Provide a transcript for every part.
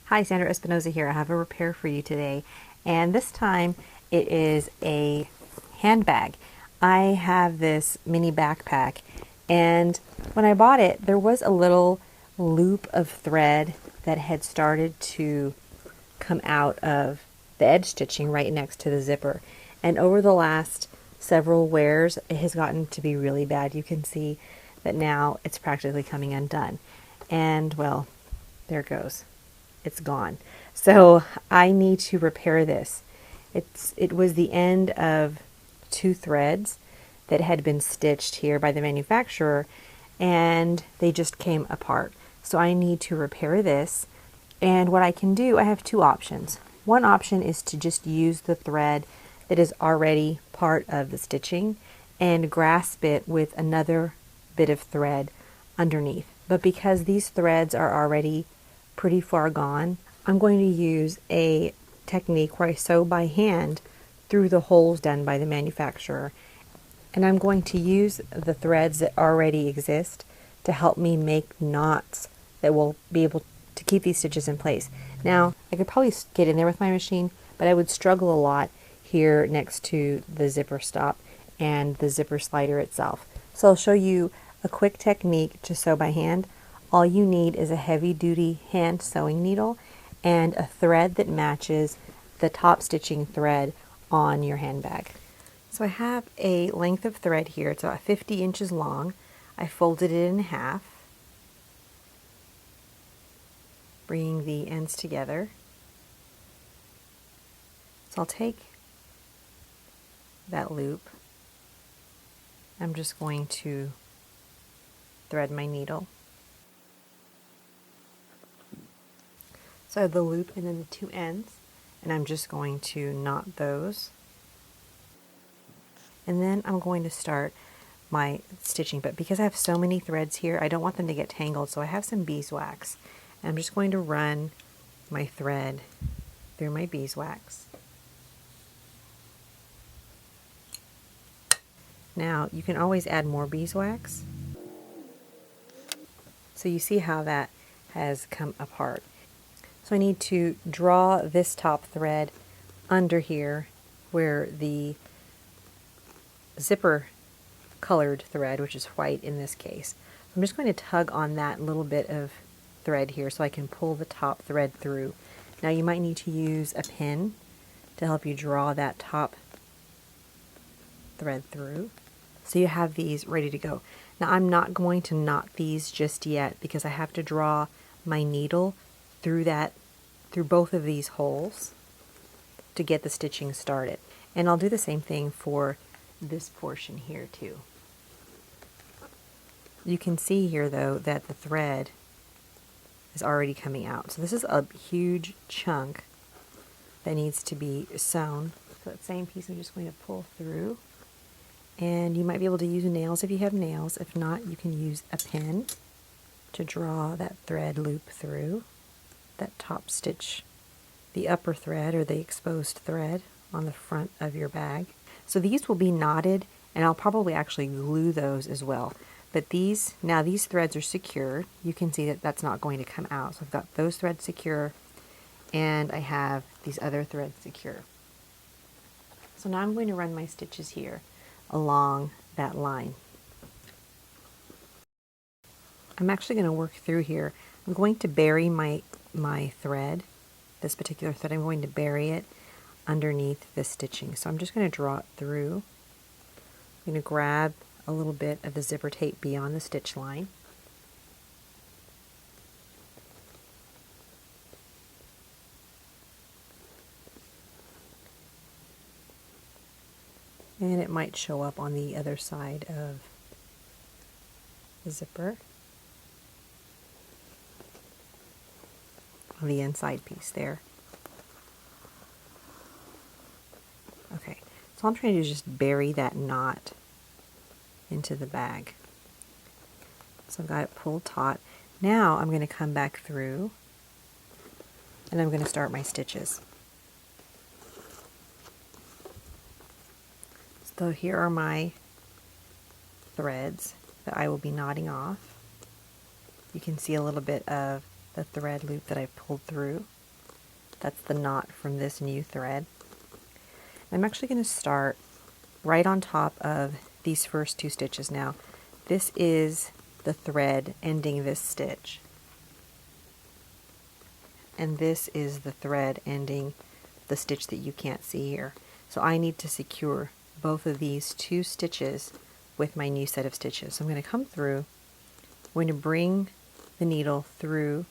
Hi, Sandra Espinoza here. I have a repair for you today, and this time it is a handbag. I have this mini backpack, and when I bought it, there was a little loop of thread that had started to come out of the edge stitching right next to the zipper. And over the last several wears, it has gotten to be really bad. You can see that now it's practically coming undone. And well, there it goes. It's gone. So I need to repair this. It was the end of two threads that had been stitched here by the manufacturer, and they just came apart. So I need to repair this. And what I can do, I have two options. One option is to just use the thread that is already part of the stitching and grasp it with another bit of thread underneath. But because these threads are already pretty far gone, I'm going to use a technique where I sew by hand through the holes done by the manufacturer. And I'm going to use the threads that already exist to help me make knots that will be able to keep these stitches in place. Now, I could probably get in there with my machine, but I would struggle a lot here next to the zipper stop and the zipper slider itself. So I'll show you a quick technique to sew by hand. All you need is a heavy-duty hand sewing needle and a thread that matches the top stitching thread on your handbag. So I have a length of thread here. It's about 50 inches long. I folded it in half, bringing the ends together. So I'll take that loop. I'm just going to thread my needle. So I have the loop and then the two ends, and I'm just going to knot those. And then I'm going to start my stitching, but because I have so many threads here, I don't want them to get tangled, so I have some beeswax. And I'm just going to run my thread through my beeswax. Now, you can always add more beeswax. So you see how that has come apart. So I need to draw this top thread under here where the zipper colored thread, which is white in this case. I'm just going to tug on that little bit of thread here so I can pull the top thread through. Now you might need to use a pin to help you draw that top thread through. So you have these ready to go. Now I'm not going to knot these just yet because I have to draw my needle through both of these holes to get the stitching started. And I'll do the same thing for this portion here too. You can see here though that the thread is already coming out. So this is a huge chunk that needs to be sewn. So that same piece I'm just going to pull through. And you might be able to use nails if you have nails. If not, you can use a pin to draw that thread loop through that top stitch, the upper thread or the exposed thread on the front of your bag. So these will be knotted, and I'll probably actually glue those as well. But these threads are secure. You can see that that's not going to come out. So I've got those threads secure, and I have these other threads secure. So now I'm going to run my stitches here along that line. I'm actually going to work through here. I'm going to bury my thread, this particular thread, I'm going to bury it underneath the stitching. So I'm just going to draw it through. I'm going to grab a little bit of the zipper tape beyond the stitch line. And it might show up on the other side of the zipper, on the inside piece there. Okay, so all I'm trying to do is just bury that knot into the bag. So I've got it pulled taut. Now I'm going to come back through and I'm going to start my stitches. So here are my threads that I will be knotting off. You can see a little bit of the thread loop that I pulled through. That's the knot from this new thread. I'm actually going to start right on top of these first 2 stitches now. This is the thread ending this stitch. And this is the thread ending the stitch that you can't see here. So I need to secure both of these 2 stitches with my new set of stitches. So I'm going to come through, I'm going to bring the needle through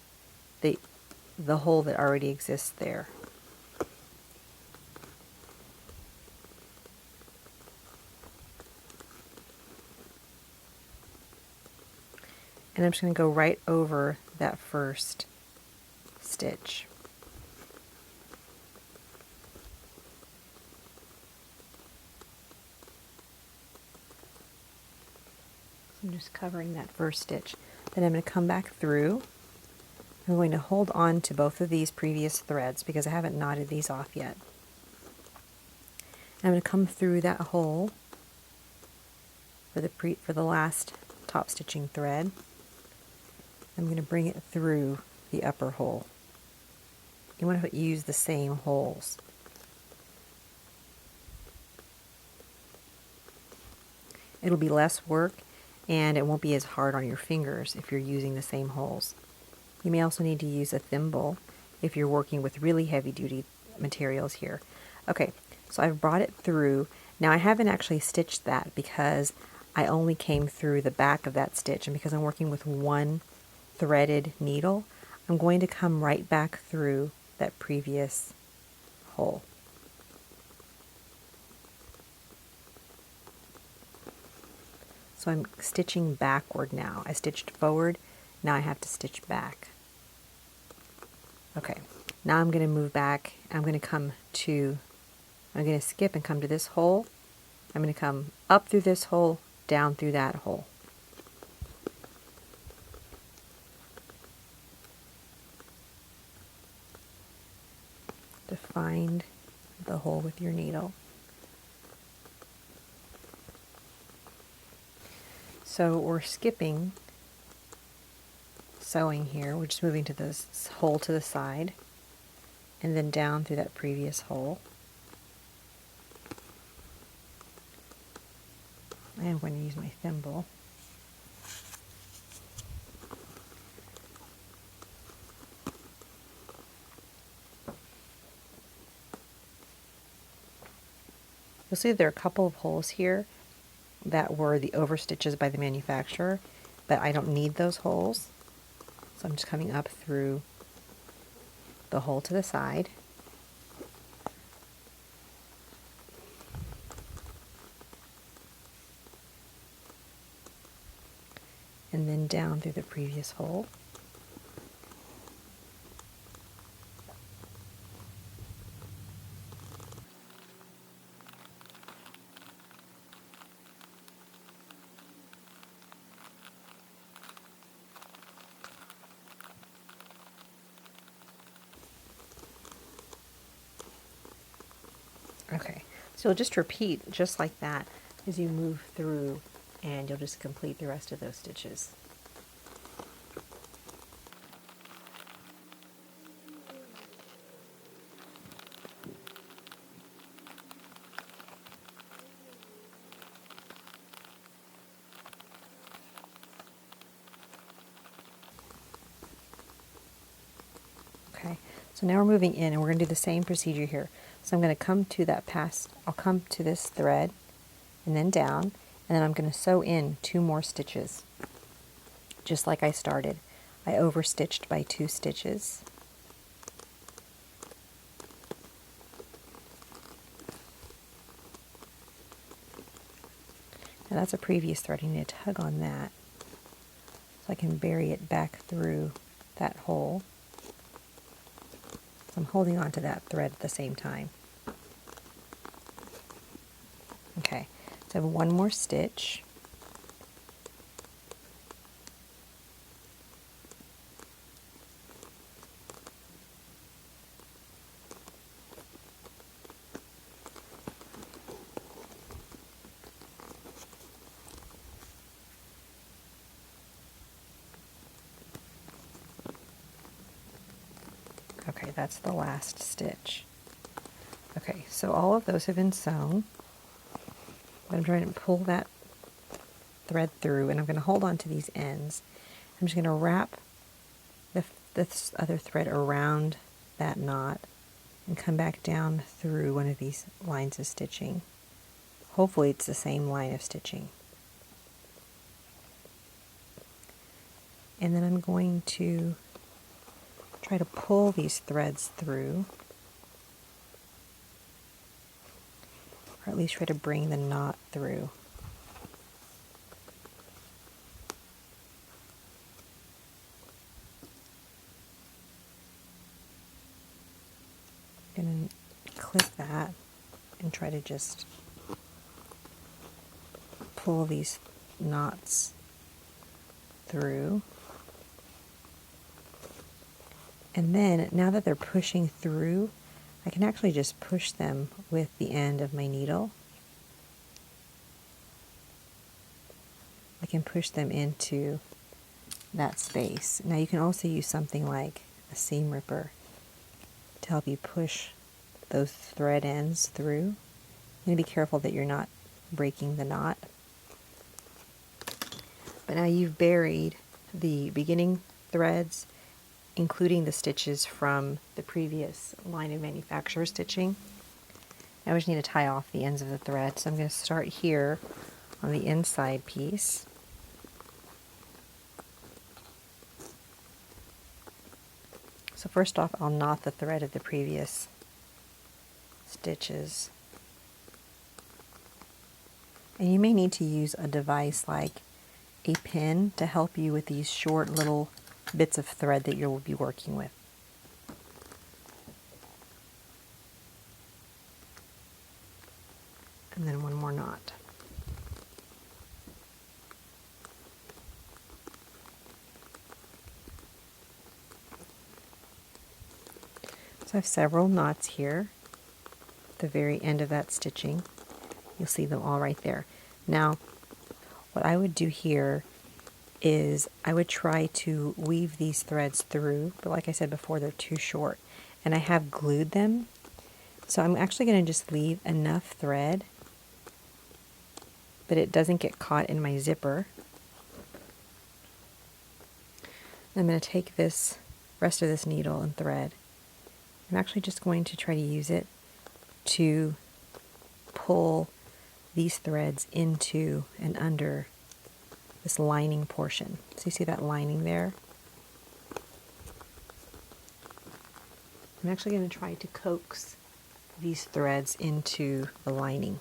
the hole that already exists there. And I'm just going to go right over that first stitch. So I'm just covering that first stitch. Then I'm going to come back through. I'm going to hold on to both of these previous threads because I haven't knotted these off yet. And I'm going to come through that hole for the last top stitching thread. I'm going to bring it through the upper hole. You want to use the same holes. It'll be less work and it won't be as hard on your fingers if you're using the same holes. You may also need to use a thimble if you're working with really heavy duty materials here. Okay, so I've brought it through. Now I haven't actually stitched that because I only came through the back of that stitch, and because I'm working with one threaded needle, I'm going to come right back through that previous hole. So I'm stitching backward now. I stitched forward, now I have to stitch back. Okay, now I'm going to move back. I'm going to skip and come to this hole. I'm going to come up through this hole, down through that hole. To find the hole with your needle. So we're skipping sewing here. We're just moving to this hole to the side and then down through that previous hole. I am going to use my thimble. You'll see there are a couple of holes here that were the overstitches by the manufacturer, but I don't need those holes. So I'm just coming up through the hole to the side. And then down through the previous hole. Okay, so you'll just repeat just like that as you move through, and you'll just complete the rest of those stitches. Okay, so now we're moving in and we're going to do the same procedure here. So I'm going to come to that I'll come to this thread and then down, and then I'm going to sew in 2 more stitches, just like I started. I overstitched by 2 stitches. Now that's a previous thread. I need to tug on that so I can bury it back through that hole. So I'm holding on to that thread at the same time. Okay, so I have 1 more stitch. Okay, that's the last stitch. Okay, so all of those have been sewn. But I'm trying to pull that thread through, and I'm going to hold on to these ends. I'm just going to wrap this other thread around that knot and come back down through one of these lines of stitching. Hopefully it's the same line of stitching. And then I'm going to try to pull these threads through, or at least try to bring the knot through. I'm going to clip that and try to just pull these knots through. And then, now that they're pushing through, I can actually just push them with the end of my needle. I can push them into that space. Now you can also use something like a seam ripper to help you push those thread ends through. You need to be careful that you're not breaking the knot. But now you've buried the beginning threads, including the stitches from the previous line of manufacturer stitching. Now we just need to tie off the ends of the thread. So I'm going to start here on the inside piece. So first off, I'll knot the thread of the previous stitches. And you may need to use a device like a pin to help you with these short little bits of thread that you'll be working with. And then one more knot. So I have several knots here at the very end of that stitching. You'll see them all right there. Now, what I would do here is I would try to weave these threads through, but like I said before, they're too short. And I have glued them, so I'm actually going to just leave enough thread but it doesn't get caught in my zipper. I'm going to take this rest of this needle and thread. I'm actually just going to try to use it to pull these threads into and under this lining portion. So you see that lining there? I'm actually going to try to coax these threads into the lining.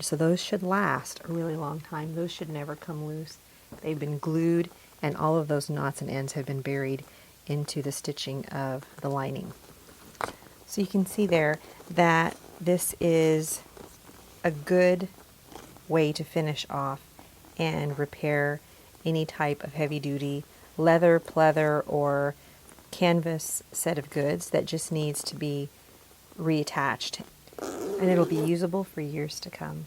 So those should last a really long time. Those should never come loose. They've been glued, and all of those knots and ends have been buried into the stitching of the lining. So you can see there that this is a good way to finish off and repair any type of heavy-duty leather, pleather, or canvas set of goods that just needs to be reattached, and it'll be usable for years to come.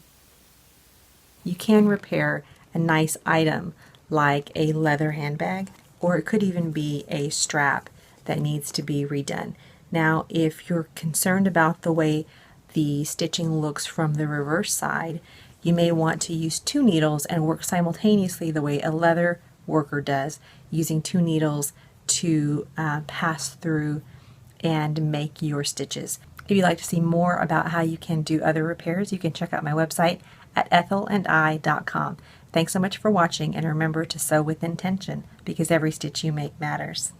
You can repair a nice item like a leather handbag, or it could even be a strap that needs to be redone. Now, if you're concerned about the way the stitching looks from the reverse side, you may want to use 2 needles and work simultaneously the way a leather worker does, using 2 needles to pass through and make your stitches. If you'd like to see more about how you can do other repairs, you can check out my website at ethelandI.com. Thanks so much for watching, and remember to sew with intention, because every stitch you make matters.